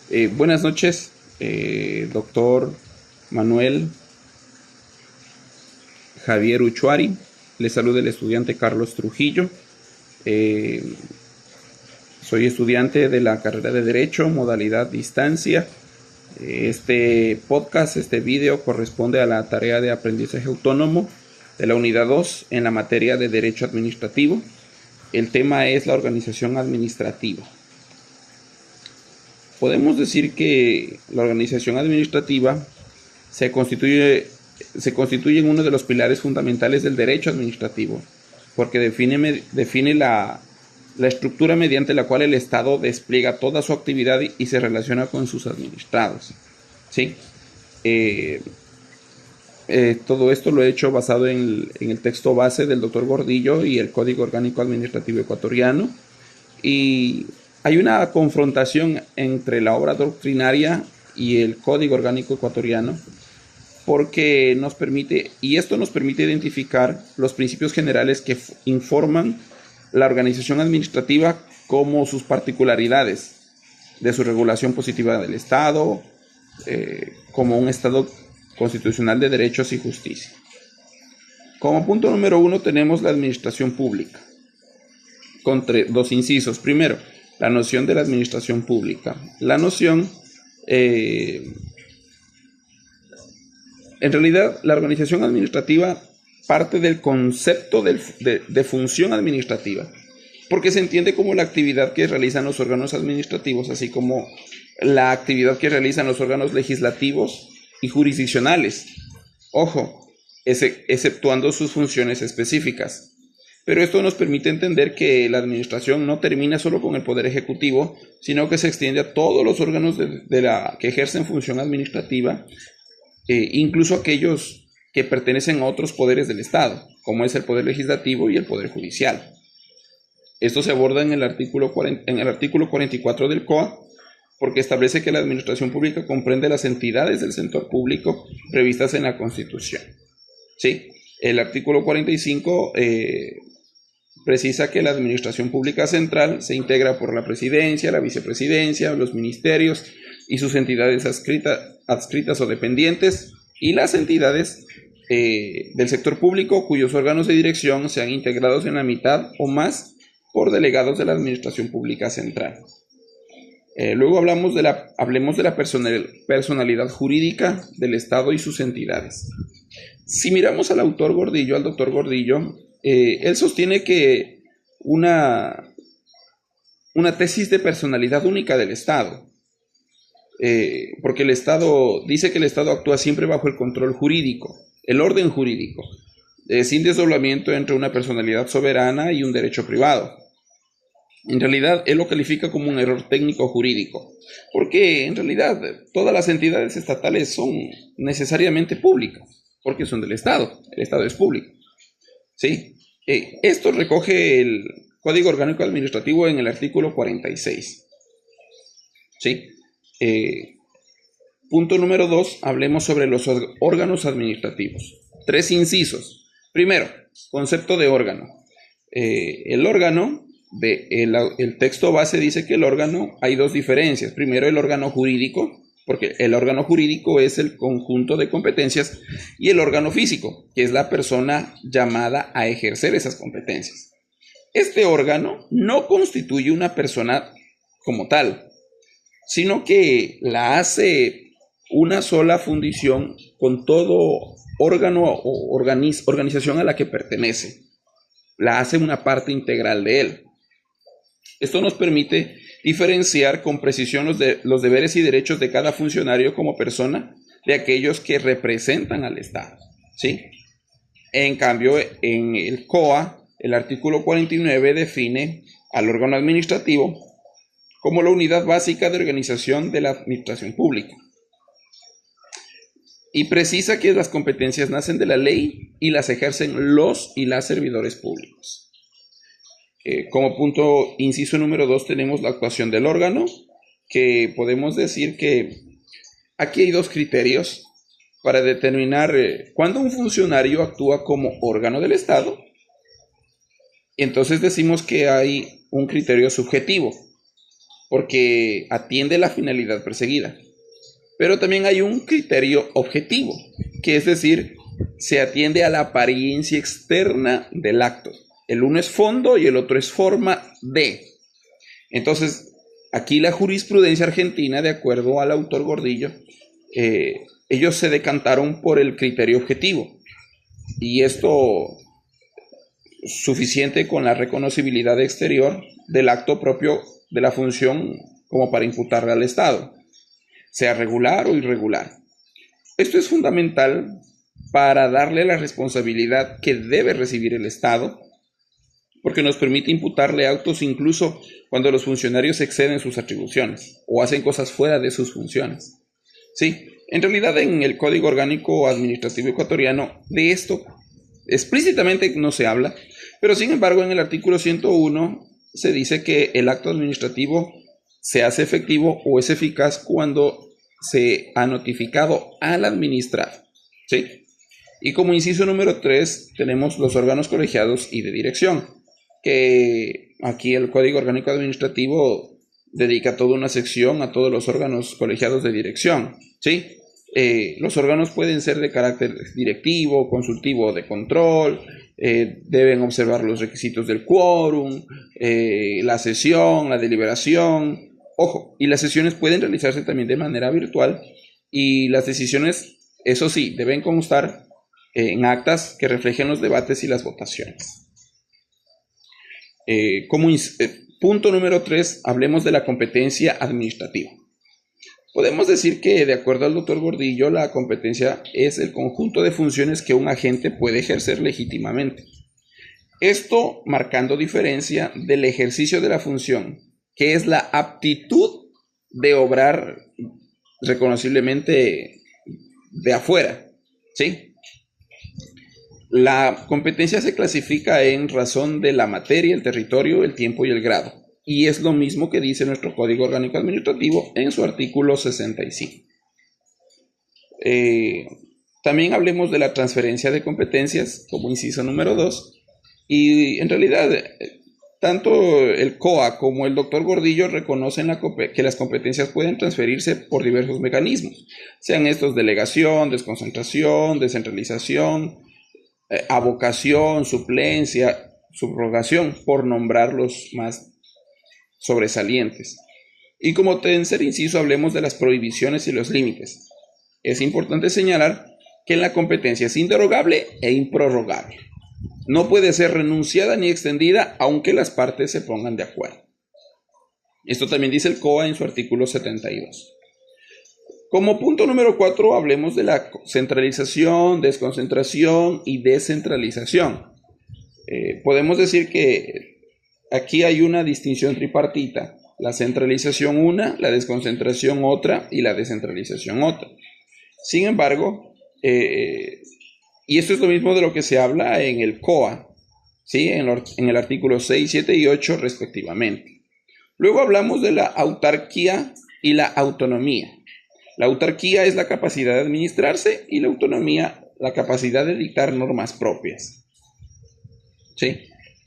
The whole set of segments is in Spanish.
Buenas noches, doctor Manuel Javier Uchuari. Le saluda el estudiante Carlos Trujillo. Eh, Soy estudiante de la carrera de Derecho, modalidad distancia. Este podcast, este video corresponde a la tarea de aprendizaje autónomo de la unidad 2 en la materia de Derecho Administrativo. El tema es la organización administrativa. Podemos decir que la organización administrativa se constituye en uno de los pilares fundamentales del derecho administrativo, porque define la estructura mediante la cual el Estado despliega toda su actividad y se relaciona con sus administrados. ¿Sí? Todo esto lo he hecho basado en el texto base del doctor Gordillo y el Código Orgánico Administrativo Ecuatoriano. Y hay una confrontación entre la obra doctrinaria y el Código Orgánico Ecuatoriano, porque nos permite identificar los principios generales que informan la organización administrativa, como sus particularidades de su regulación positiva del Estado, como un Estado constitucional de derechos y justicia. Como punto número 1 tenemos la administración pública, con dos incisos. Primero, la noción de la administración pública. La noción, en realidad, la organización administrativa parte del concepto de función administrativa, porque se entiende como la actividad que realizan los órganos administrativos, así como la actividad que realizan los órganos legislativos y jurisdiccionales. Ojo, exceptuando sus funciones específicas. Pero esto nos permite entender que la administración no termina solo con el Poder Ejecutivo, sino que se extiende a todos los órganos que ejercen función administrativa, incluso aquellos que pertenecen a otros poderes del Estado, como es el Poder Legislativo y el Poder Judicial. Esto se aborda en el artículo 44 del COA, porque establece que la administración pública comprende las entidades del sector público previstas en la Constitución. ¿Sí? El artículo 45 precisa que la administración pública central se integra por la presidencia, la vicepresidencia, los ministerios y sus entidades adscritas o dependientes, y las entidades del sector público cuyos órganos de dirección sean integrados en la mitad o más por delegados de la administración pública central. Luego hablemos de la personalidad jurídica del Estado y sus entidades. Si miramos al doctor Gordillo, él sostiene que una tesis de personalidad única del Estado, porque el Estado dice que el Estado actúa siempre bajo el control jurídico, el orden jurídico, sin desdoblamiento entre una personalidad soberana y un derecho privado. En realidad, él lo califica como un error técnico jurídico, porque en realidad todas las entidades estatales son necesariamente públicas, porque son del Estado. El Estado es público. ¿Sí? Esto recoge el Código Orgánico Administrativo en el artículo 46. ¿Sí? Punto número 2, hablemos sobre los órganos administrativos. 3 incisos. Primero, concepto de órgano. El órgano, el texto base dice que el órgano, hay 2 diferencias. Primero, el órgano jurídico, porque el órgano jurídico es el conjunto de competencias, y el órgano físico, que es la persona llamada a ejercer esas competencias. Este órgano no constituye una persona como tal, sino que la hace una sola fundición con todo órgano o organización a la que pertenece. La hace una parte integral de él. Esto nos permite diferenciar con precisión los deberes y derechos de cada funcionario como persona de aquellos que representan al Estado. ¿Sí? En cambio, en el COA, el artículo 49 define al órgano administrativo como la unidad básica de organización de la administración pública, y precisa que las competencias nacen de la ley y las ejercen los y las servidores públicos. Como punto, inciso número 2, tenemos la actuación del órgano, que podemos decir que aquí hay 2 criterios para determinar cuándo un funcionario actúa como órgano del Estado. Entonces decimos que hay un criterio subjetivo, porque atiende la finalidad perseguida. Pero también hay un criterio objetivo, que es decir, se atiende a la apariencia externa del acto. El uno es fondo y el otro es forma de. Entonces, aquí la jurisprudencia argentina, de acuerdo al autor Gordillo, ellos se decantaron por el criterio objetivo. Y esto suficiente con la reconocibilidad exterior del acto propio de la función como para imputarle al Estado, sea regular o irregular. Esto es fundamental para darle la responsabilidad que debe recibir el Estado, porque nos permite imputarle actos incluso cuando los funcionarios exceden sus atribuciones o hacen cosas fuera de sus funciones. Sí, en realidad en el Código Orgánico Administrativo Ecuatoriano de esto explícitamente no se habla, pero sin embargo en el artículo 101 se dice que el acto administrativo se hace efectivo o es eficaz cuando se ha notificado al administrado, ¿sí? Y como inciso número 3 tenemos los órganos colegiados y de dirección, que aquí el Código Orgánico Administrativo dedica toda una sección a todos los órganos colegiados de dirección, ¿sí? Los órganos pueden ser de carácter directivo, consultivo o de control, deben observar los requisitos del quórum, la sesión, la deliberación. Ojo, y las sesiones pueden realizarse también de manera virtual y las decisiones, eso sí, deben constar en actas que reflejen los debates y las votaciones. Punto número 3, hablemos de la competencia administrativa. Podemos decir que, de acuerdo al doctor Gordillo, la competencia es el conjunto de funciones que un agente puede ejercer legítimamente. Esto marcando diferencia del ejercicio de la función, que es la aptitud de obrar reconociblemente de afuera, ¿sí? La competencia se clasifica en razón de la materia, el territorio, el tiempo y el grado. Y es lo mismo que dice nuestro Código Orgánico Administrativo en su artículo 65. También hablemos de la transferencia de competencias como inciso número 2. Y en realidad, tanto el COA como el doctor Gordillo reconocen que las competencias pueden transferirse por diversos mecanismos, sean estos delegación, desconcentración, descentralización, avocación, suplencia, subrogación, por nombrar los más sobresalientes. Y como tercer inciso hablemos de las prohibiciones y los límites. Es importante señalar que la competencia es inderogable e improrrogable. No puede ser renunciada ni extendida aunque las partes se pongan de acuerdo. Esto también dice el COA en su artículo 72. Como punto número 4 hablemos de la centralización, desconcentración y descentralización. Podemos decir que aquí hay una distinción tripartita, la centralización una, la desconcentración otra y la descentralización otra. Sin embargo, y esto es lo mismo de lo que se habla en el COA, ¿sí? en el artículo 6, 7 y 8 respectivamente. Luego hablamos de la autarquía y la autonomía. La autarquía es la capacidad de administrarse y la autonomía la capacidad de dictar normas propias, ¿sí?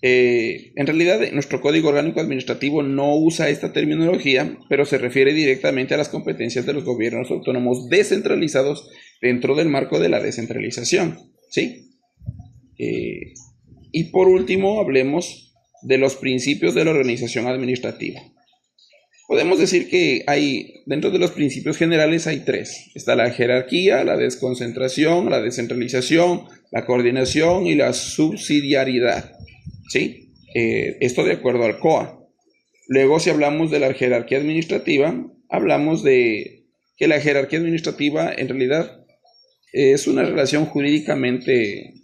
En realidad, nuestro Código Orgánico Administrativo no usa esta terminología, pero se refiere directamente a las competencias de los gobiernos autónomos descentralizados dentro del marco de la descentralización, ¿sí? Y por último, hablemos de los principios de la organización administrativa. Podemos decir que dentro de los principios generales hay 3. Está la jerarquía, la desconcentración, la descentralización, la coordinación y la subsidiariedad, ¿sí? Esto de acuerdo al COA. Luego, si hablamos de la jerarquía administrativa, hablamos de que la jerarquía administrativa en realidad es una relación jurídicamente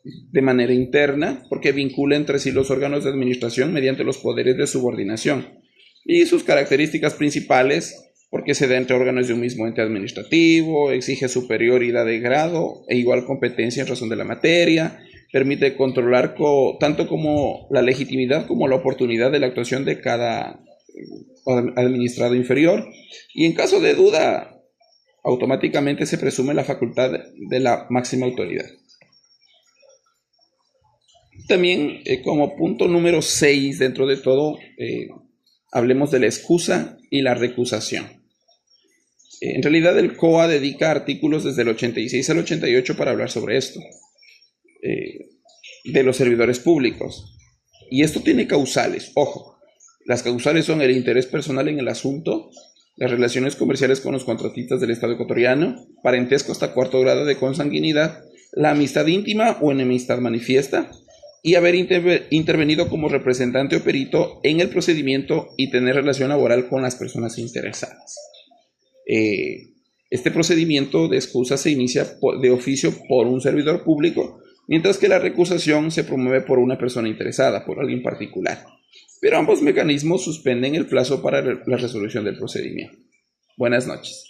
de manera interna, porque vincula entre sí los órganos de administración mediante los poderes de subordinación. Y sus características principales, porque se da entre órganos de un mismo ente administrativo, exige superioridad de grado e igual competencia en razón de la materia, permite controlar tanto como la legitimidad como la oportunidad de la actuación de cada administrado inferior, y en caso de duda, automáticamente se presume la facultad de la máxima autoridad. También, como punto número 6 dentro de todo, hablemos de la excusa y la recusación. En realidad el COA dedica artículos desde el 86 al 88 para hablar sobre esto, de los servidores públicos. Y esto tiene causales, ojo, las causales son el interés personal en el asunto, las relaciones comerciales con los contratistas del Estado ecuatoriano, parentesco hasta cuarto grado de consanguinidad, la amistad íntima o enemistad manifiesta, y haber intervenido como representante o perito en el procedimiento y tener relación laboral con las personas interesadas. Este procedimiento de excusa se inicia de oficio por un servidor público, mientras que la recusación se promueve por una persona interesada, por alguien particular. Pero ambos mecanismos suspenden el plazo para la resolución del procedimiento. Buenas noches.